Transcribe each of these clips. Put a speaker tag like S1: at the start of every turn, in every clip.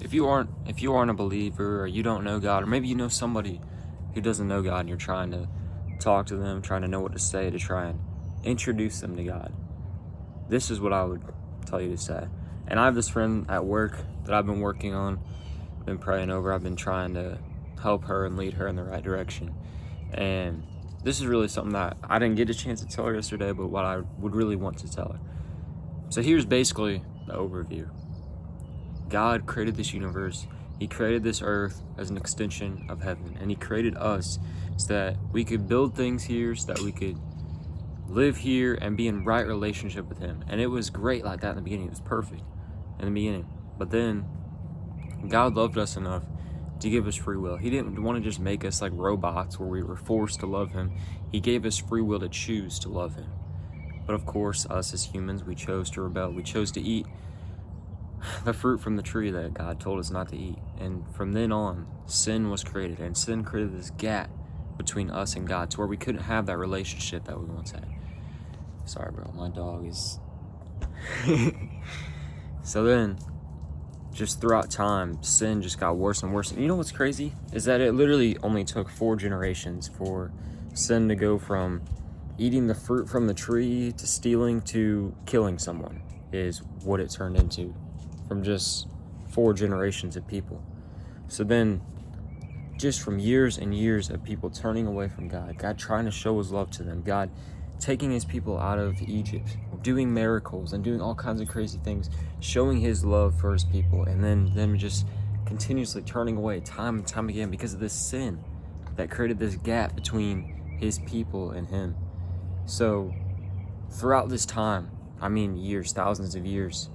S1: if you aren't a believer, or you don't know God, or maybe you know somebody who doesn't know God and you're trying to talk to them, trying to know what to say to try and introduce them to God, this is what I would tell you to say. And I have this friend at work that I've been working on, been praying over. I've been trying to help her and lead her in the right direction. And this is really something that I didn't get a chance to tell her yesterday, but what I would really want to tell her. So here's basically the overview. God created this universe. He created this earth as an extension of heaven. And he created us so that we could build things here, so that we could live here and be in right relationship with him. And it was great like that in the beginning. It was perfect in the beginning. But then God loved us enough to give us free will. He didn't want to just make us like robots where we were forced to love him. He gave us free will to choose to love him. But of course, us as humans, we chose to rebel. We chose to eat the fruit from the tree that God told us not to eat. And from then on, sin was created. And sin created this gap between us and God to where we couldn't have that relationship that we once had. Sorry, bro. My dog is... So then, just throughout time, sin just got worse and worse. And you know what's crazy? Is that it literally only took 4 generations for sin to go from eating the fruit from the tree to stealing to killing someone, is what it turned into, from just 4 generations of people. So then, just from years and years of people turning away from God, God trying to show his love to them, God taking his people out of Egypt, doing miracles and doing all kinds of crazy things, showing his love for his people, and then them just continuously turning away time and time again because of this sin that created this gap between his people and him. So throughout this time, I mean years, thousands of years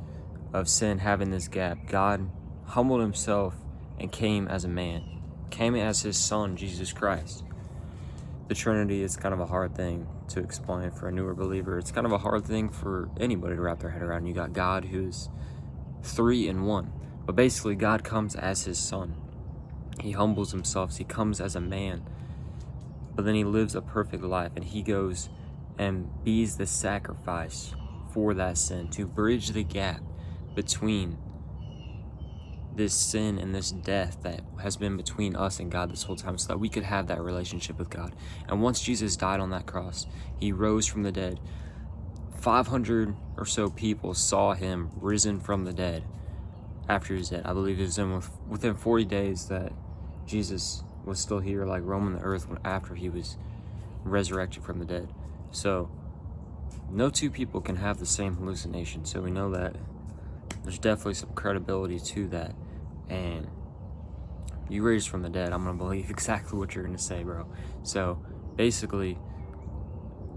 S1: of sin having this gap, God humbled himself and came as a man, came as his son, Jesus Christ. The Trinity is kind of a hard thing to explain for a newer believer. It's kind of a hard thing for anybody to wrap their head around. You got God who's 3 in 1. But basically, God comes as his son. He humbles himself. He comes as a man. But then he lives a perfect life. And he goes and bees the sacrifice for that sin to bridge the gap between this sin and this death that has been between us and God this whole time, so that we could have that relationship with God. And once Jesus died on that cross, he rose from the dead. 500 or so people saw him risen from the dead after he was dead. I believe it was within 40 days that Jesus was still here, like roaming the earth after he was resurrected from the dead. So no 2 people can have the same hallucination. So we know that there's definitely some credibility to that. And you raised from the dead, I'm going to believe exactly what you're going to say, bro. So basically,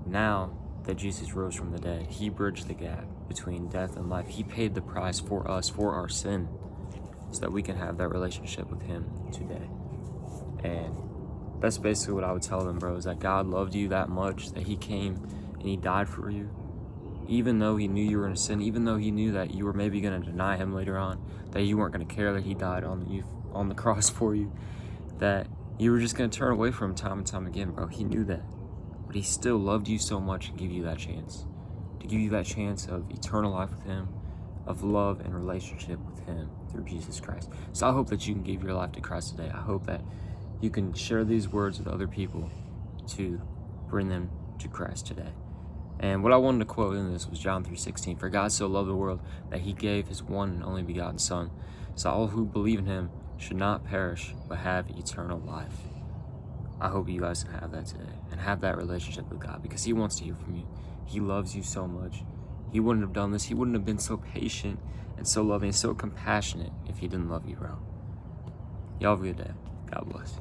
S1: now that Jesus rose from the dead, he bridged the gap between death and life. He paid the price for us, for our sin, so that we can have that relationship with him today. And that's basically what I would tell them, bro, is that God loved you that much that he came and he died for you. Even though he knew you were in sin, even though he knew that you were maybe going to deny him later on, that you weren't going to care that he died on the cross for you, that you were just going to turn away from him time and time again, bro. He knew that. But he still loved you so much and gave you that chance. To give you that chance of eternal life with him, of love and relationship with him through Jesus Christ. So I hope that you can give your life to Christ today. I hope that you can share these words with other people to bring them to Christ today. And what I wanted to quote in this was John 3:16. For God so loved the world that he gave his one and only begotten son, so all who believe in him should not perish but have eternal life. I hope you guys can have that today and have that relationship with God, because he wants to hear from you. He loves you so much. He wouldn't have done this. He wouldn't have been so patient and so loving and so compassionate if he didn't love you, bro. Y'all have a good day. God bless.